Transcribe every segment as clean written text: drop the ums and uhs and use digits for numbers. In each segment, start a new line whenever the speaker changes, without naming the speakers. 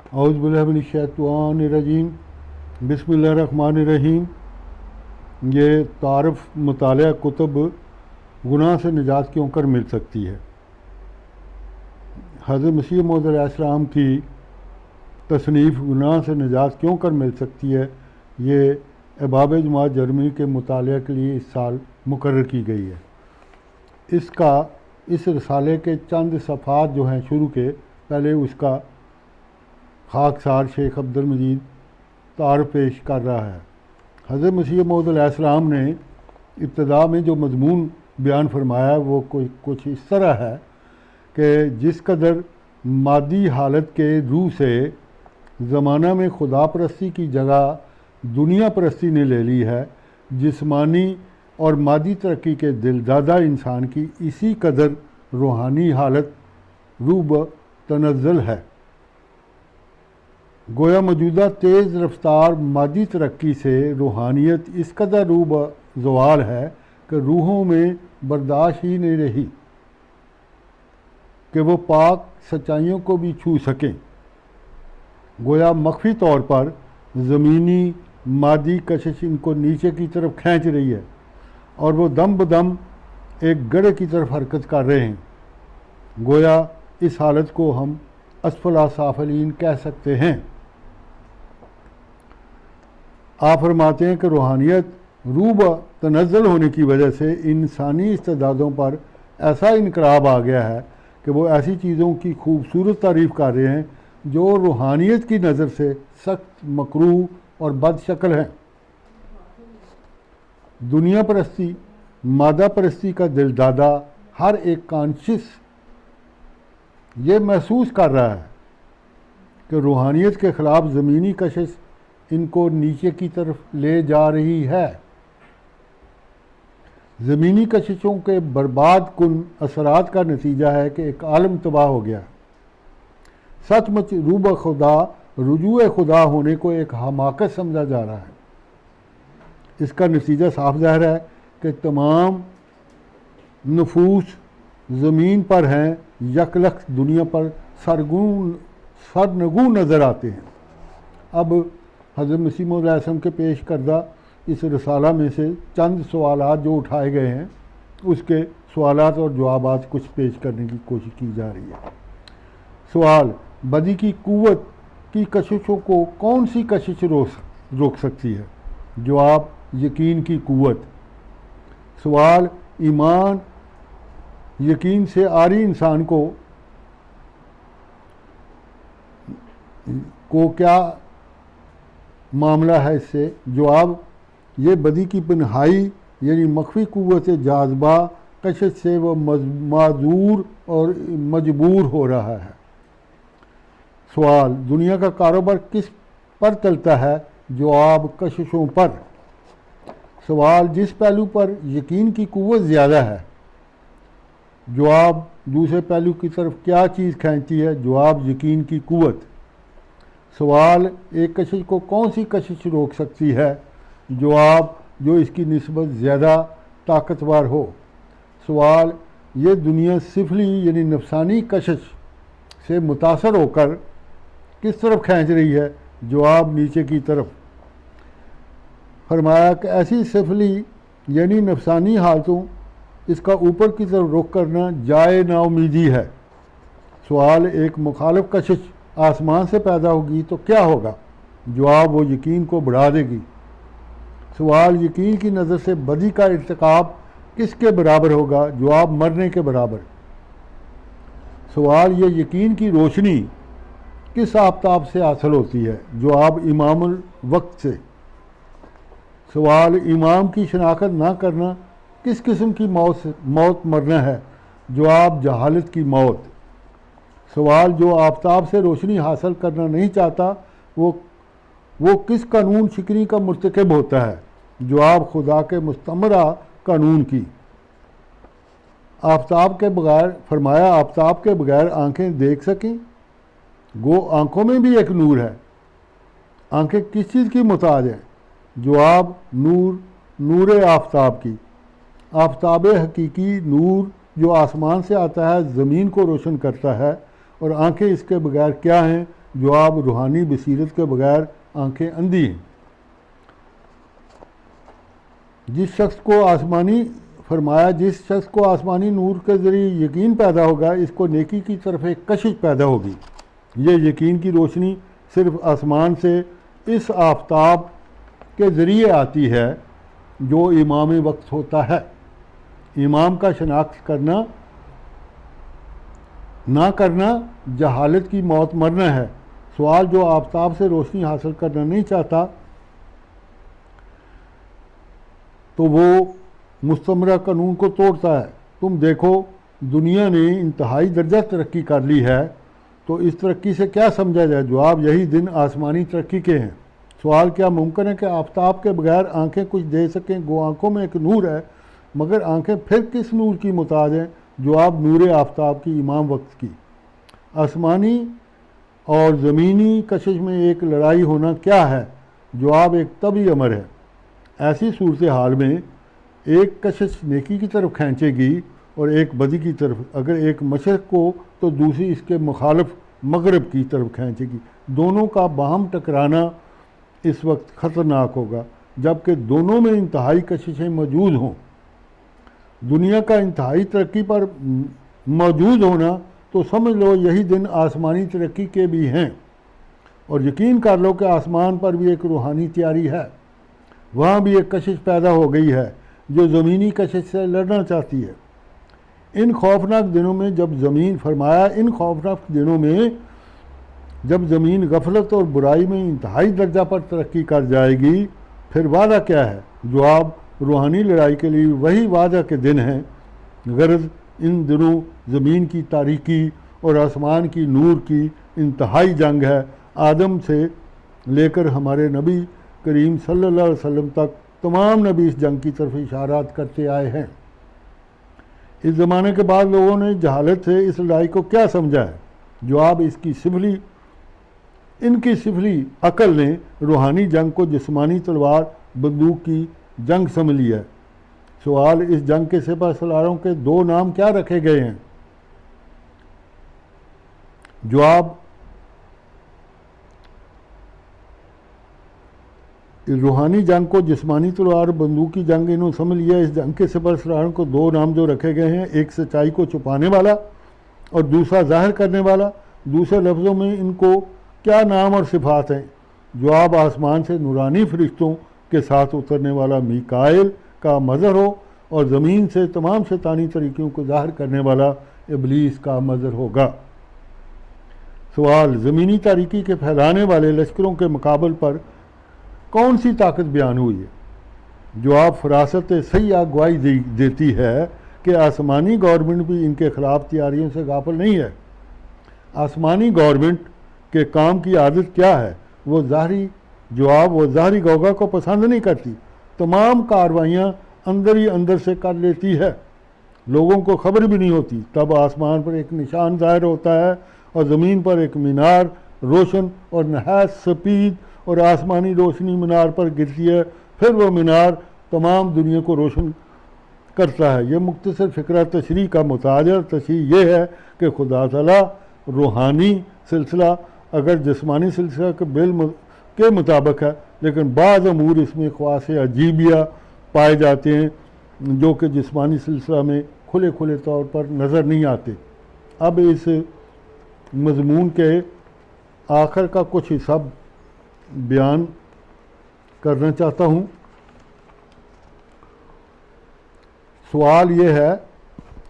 औज़ुबिल्लाहिमिनश्शैतानिर्रजीम बिस्मिल्लाहिर्रहमानिर्रहीम। ये तारफ़ मुतालिया कुतुब गुनाह से निजात क्यों कर मिल सकती है। हज़रत मसीह मौऊद अलैहिस्सलाम की तसनीफ़ गुनाह से निजात क्यों कर मिल सकती है, ये अहबाब जमात जर्मनी के मुतालिया के लिए इस साल मुकर्रर की गई है। इस रसाले के चंद सफ़ात जो हैं शुरू के, पहले उसका खाकसार शेख अब्दुल मजीद तार पेश कर रहा है। हज़रत मसीह मौऊद अलैहिस्सलाम ने इब्तिदा में जो मज़मून बयान फरमाया वो कुछ इस तरह है कि जिस कदर मादी हालत के रूह से ज़माना में खुदा परस्ती की जगह दुनिया परस्ती ने ले ली है, जिस्मानी और मादी तरक्की के दिलदादा इंसान की इसी कदर रूहानी हालत रूब तनज़्ज़ुल है। गोया मौजूदा तेज़ रफ्तार मादी तरक्की से रूहानियत इस कदर रूब ज़वाल है कि रूहों में बर्दाश्त ही नहीं रही कि वो पाक सच्चाइयों को भी छू सकें। गोया मख्फी तौर पर ज़मीनी मादी कशिश इनको नीचे की तरफ खींच रही है और वो दम बदम एक गड्ढे की तरफ हरकत कर रहे हैं। गोया इस हालत को हम असफला साफलीन कह सकते हैं। आप फरमाते हैं कि रूहानियत रूब तनज़्ज़ुल होने की वजह से इंसानी इस्तेदादों पर ऐसा इनकलाब आ गया है कि वो ऐसी चीज़ों की खूबसूरत तारीफ़ कर रहे हैं जो रूहानियत की नज़र से सख्त मकरूह और बदशक्ल हैं। दुनिया परस्ती मादा परस्ती का दिलदादा हर एक कॉन्शियस ये महसूस कर रहा है कि रूहानियत के ख़िलाफ़ ज़मीनी कशिश इनको नीचे की तरफ ले जा रही है। ज़मीनी कशिशों के बर्बाद कुन असरात का नतीजा है कि एक आलम तबाह हो गया। सचमुच रूब खुदा रुजूए खुदा होने को एक हमाकत समझा जा रहा है। इसका नतीजा साफ ज़ाहिर है कि तमाम नफूस ज़मीन पर हैं, यकलख दुनिया पर सरनगू नज़र आते हैं। अब हज़रत मसीह मौऊद अलैहिस्सलाम के पेश करदा इस रसाला में से चंद सवालात जो उठाए गए हैं उसके सवालात और जवाबात कुछ पेश करने की कोशिश की जा रही है। सवाल, बदी की कुव्वत की कशिशों को कौन सी कशिश रोक सकती है? जवाब, यकीन की कुव्वत। सवाल, ईमान यकीन से आरी इंसान को क्या मामला है इससे? जवाब, ये बदी की पनहाई यानी मख्फी कुव्वत जाज़बा कशिश से वह माजूर और मजबूर हो रहा है। सवाल, दुनिया का कारोबार किस पर चलता है? जवाब, कशिशों पर। सवाल, जिस पहलू पर यकीन की कुव्वत ज़्यादा है। जवाब, दूसरे पहलू की तरफ क्या चीज़ खींचती है? जवाब, यकीन की कुव्वत। सवाल, एक कशिश को कौन सी कशिश रोक सकती है? जवाब, जो इसकी निस्बत ज़्यादा ताकतवर हो। सवाल, ये दुनिया सिफली यानी नफसानी कशिश से मुतासर होकर किस तरफ खींच रही है? जवाब, नीचे की तरफ। फरमाया कि ऐसी सिफली यानी नफसानी हालतों इसका ऊपर की तरफ रुख करना जाए नाउमीदी है। सवाल, एक मुखालिफ कशिश आसमान से पैदा होगी तो क्या होगा? जवाब, वो यकीन को बढ़ा देगी। सवाल, यकीन की नज़र से बदी का इर्तिकाब किसके बराबर होगा? जवाब, मरने के बराबर। सवाल, ये यकीन की रोशनी किस आफताब से हासिल होती है? जवाब, इमामुल वक्त से। सवाल, इमाम की शनाख्त ना करना किस किस्म की मौत मरना है? जवाब, जहालत की मौत। सवाल, जो आफताब से रोशनी हासिल करना नहीं चाहता वो किस कानून शिकनी का मुर्तकब होता है? जवाब, खुदा के मुस्तमरा कानून की। आफताब के बगैर फरमाया, आफताब के बगैर आंखें देख सकें, गो आंखों में भी एक नूर है। आंखें किस चीज़ की मुताज हैं? जवाब, नूर आफताब की। आफताब हकीकी नूर जो आसमान से आता है, ज़मीन को रोशन करता है, और आंखें इसके बगैर क्या हैं? जवाब, रूहानी बसीरत के बगैर आंखें अंधी हैं। जिस शख्स को आसमानी नूर के ज़रिए यकीन पैदा होगा, इसको नेकी की तरफ एक कशिश पैदा होगी। ये यकीन की रोशनी सिर्फ आसमान से इस आफताब के ज़रिए आती है जो इमाम वक्त होता है। इमाम का शनाख्त करना ना करना जहालत की मौत मरना है। सवाल, जो आफताब से रोशनी हासिल करना नहीं चाहता तो वो मुस्तमरा कानून को तोड़ता है। तुम देखो, दुनिया ने इंतहाई दर्जा तरक्की कर ली है, तो इस तरक्की से क्या समझा जाए? जवाब, यही दिन आसमानी तरक्की के हैं। सवाल, क्या मुमकिन है कि आफताब के बगैर आंखें कुछ दे सकें? गो आंखों में एक नूर है, मगर आंखें फिर किस नूर की मुताज हैं? जवाब, नूर आफताब की, इमाम वक्त की। आसमानी और ज़मीनी कशिश में एक लड़ाई होना क्या है? जवाब, एक तभी अमर है। ऐसी सूरत हाल में एक कशिश नेकी की तरफ खींचेगी और एक बदी की तरफ। अगर एक मशरक़ को तो दूसरी इसके मुखालिफ मगरब की तरफ खींचेगी। दोनों का बाहम टकराना इस वक्त ख़तरनाक होगा, जबकि दोनों में इंतहाई कशिशें मौजूद हों। दुनिया का इंतहाई तरक्की पर मौजूद होना, तो समझ लो यही दिन आसमानी तरक्की के भी हैं। और यकीन कर लो कि आसमान पर भी एक रूहानी तैयारी है। वहाँ भी एक कशिश पैदा हो गई है जो ज़मीनी कशिश से लड़ना चाहती है। इन खौफनाक दिनों में जब ज़मीन गफलत और बुराई में इंतहाई दर्जा पर तरक्की कर जाएगी, फिर वादा क्या है? जवाब, रूहानी लड़ाई के लिए वही वादा के दिन हैं। गर्ज इन दिनों ज़मीन की तारीकी और आसमान की नूर की इंतहाई जंग है। आदम से लेकर हमारे नबी करीम सल्लल्लाहु अलैहि वसल्लम तक तमाम नबी इस जंग की तरफ इशारात करते आए हैं। इस ज़माने के बाद लोगों ने जहालत से इस लड़ाई को क्या समझा है? जवाब, इनकी सिफली अकल ने रूहानी जंग को जिस्मानी तलवार बंदूक की जंग समझ लिया है। सवाल, इस जंग के सिपह सलारों के दो नाम क्या रखे गए हैं? जवाब, रूहानी जंग को जिस्मानी तलवार बंदूक की जंग इन्होंने समझ लिया। इस जंग के सिपह सलारों को दो नाम जो रखे गए हैं, एक सच्चाई को छुपाने वाला और दूसरा जाहिर करने वाला। दूसरे लफ्ज़ों में इनको क्या नाम और सिफात हैं? जवाब, आसमान से नूरानी फरिश्तों के साथ उतरने वाला मीकाइल का मज़हर हो और ज़मीन से तमाम शैतानी तरीक़ों को ज़ाहिर करने वाला इब्लीस का मज़हर होगा। सवाल, ज़मीनी तारीकी के फैलाने वाले लश्करों के मुकाबले पर कौन सी ताकत बयान हुई है? जवाब, फरासत सही गवाही देती है कि आसमानी गवर्नमेंट भी इनके ख़िलाफ़ तैयारियों से गाफिल नहीं है। आसमानी गवर्नमेंट के काम की आदत क्या है? वो ज़ाहरी गौगा को पसंद नहीं करती। तमाम कार्रवाइयाँ अंदर ही अंदर से कर लेती है, लोगों को खबर भी नहीं होती। तब आसमान पर एक निशान ज़ाहिर होता है और ज़मीन पर एक मीनार रोशन और नहायत सफीद और आसमानी रोशनी मीनार पर गिरती है। फिर वो मीनार तमाम दुनिया को रोशन करता है। ये मुख्तसर फ़िक्रा तशरीह का मुताजर तशरीह ये है कि खुदा ताला रूहानी सिलसिला अगर जिस्मानी सिलसिला के मुताबिक है, लेकिन बाज़ अमूर इसमें ख्वास अजीबिया पाए जाते हैं जो कि जिस्मानी सिलसिला में खुले खुले तौर पर नज़र नहीं आते। अब इस मज़मून के आखिर का कुछ हिस्सा बयान करना चाहता हूँ। सवाल ये है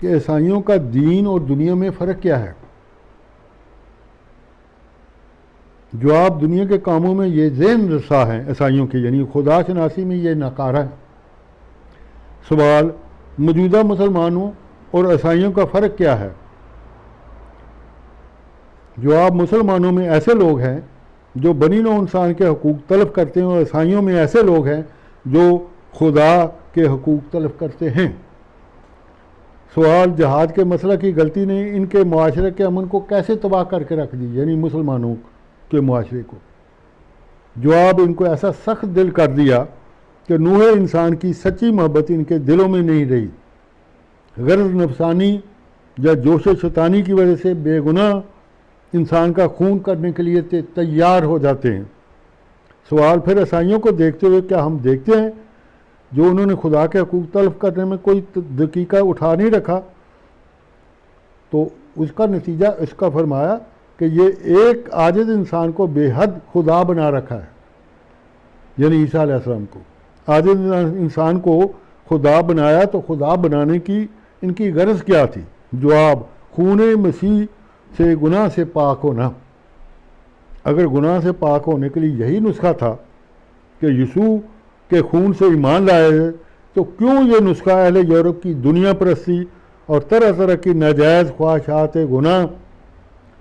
कि ईसाइयों का दीन और दुनिया में फ़र्क क्या है? जवाब, दुनिया के कामों में ये ज़हन रसा है ईसाइयों के, यानी खुदा शनासी में ये नकारा है। सवाल, मौजूदा मुसलमानों और ईसाइयों का फ़र्क क्या है? जवाब, मुसलमानों में ऐसे लोग हैं जो बनी नौ इंसान के हकूक़ तलब करते हैं और ईसाइयों में ऐसे लोग हैं जो खुदा के हकूक़ तलब करते हैं। सवाल, जहाद के मसला की गलती ने इनके मुआशरे के अमन को कैसे तबाह करके रख दी, यानी मुसलमानों के मुआशरे को? जवाब, इनको ऐसा सख्त दिल कर दिया कि नूह इंसान की सच्ची मोहब्बत इनके दिलों में नहीं रही। गर्ज नफसानी या जोश शैतानी की वजह से बेगुनाह इंसान का खून करने के लिए तैयार हो जाते हैं। सवाल फिर ईसाइयों को देखते हुए, क्या हम देखते हैं जो उन्होंने खुदा के हकूक़ तलब करने में कोई दकीका उठा नहीं रखा? तो उसका नतीजा इसका फरमाया कि ये एक आजिज़ इंसान को बेहद खुदा बना रखा है, यानी ईसा अलैहिस्सलाम को आजिज़ इंसान को खुदा बनाया। तो खुदा बनाने की इनकी गर्ज क्या थी? जवाब, खून मसीह से गुनाह से पाक होना। अगर गुनाह से पाक होने के लिए यही नुस्खा था कि यीशु के खून से ईमान लाए है, तो क्यों ये नुस्खा अहले यूरोप की दुनिया परस्ती और तरह तरह की नाजायज़ ख्वाहिशात गुनाह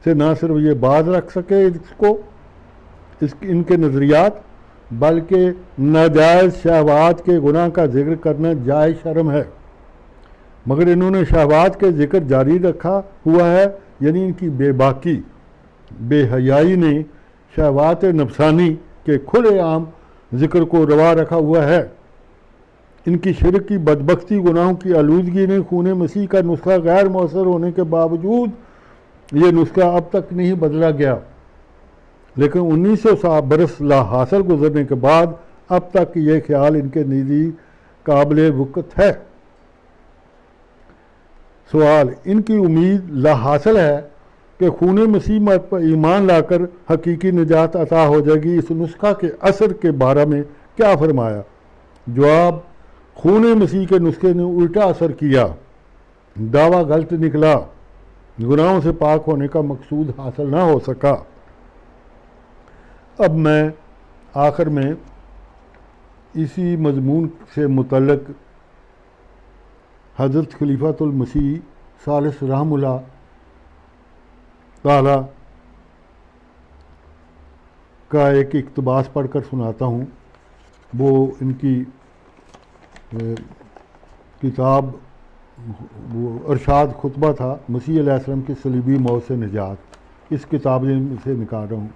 से ना सिर्फ ये बाज रख सके इसको इनके नज़रियात, बल्कि नाजायज़ शहवात के गुनाह का जिक्र करना जायज़ शर्म है। मगर इन्होंने शहवात के जिक्र जारी रखा हुआ है, यानी इनकी बेबाकी बेहयाई ने शहवात नफसानी के खुलेआम जिक्र को रवा रखा हुआ है। इनकी शिरक की बदबख्ती गुनाहों की आलूदगी ने खून मसीह का नुस्खा गैर मौसर होने के बावजूद ये नुस्खा अब तक नहीं बदला गया, लेकिन 1900 बरस ला हासिल गुजरने के बाद अब तक ये ख्याल इनके नज़दीक काबिल वक़्त है। सवाल, इनकी उम्मीद ला हासिल है कि खून मसीह पर ईमान लाकर हकीकी निजात अता हो जाएगी। इस नुस्खा के असर के बारे में क्या फरमाया? जवाब, खून मसीह के नुस्खे ने उल्टा असर किया, दावा गलत निकला, गुनाहों से पाक होने का मकसूद हासिल ना हो सका। अब मैं आखिर में इसी मजमून से मुतल्लिक़ हज़रत खलीफातुल मसीह सालिस रहमुल्लाह ताला का एक इक़्तिबास पढ़कर सुनाता हूँ। वो इनकी किताब, वो अरशाद खुतबा था, मसीह अलैहिस्सलाम की सलीबी मौत से निजात, इस किताब से निकाल रहा हूँ।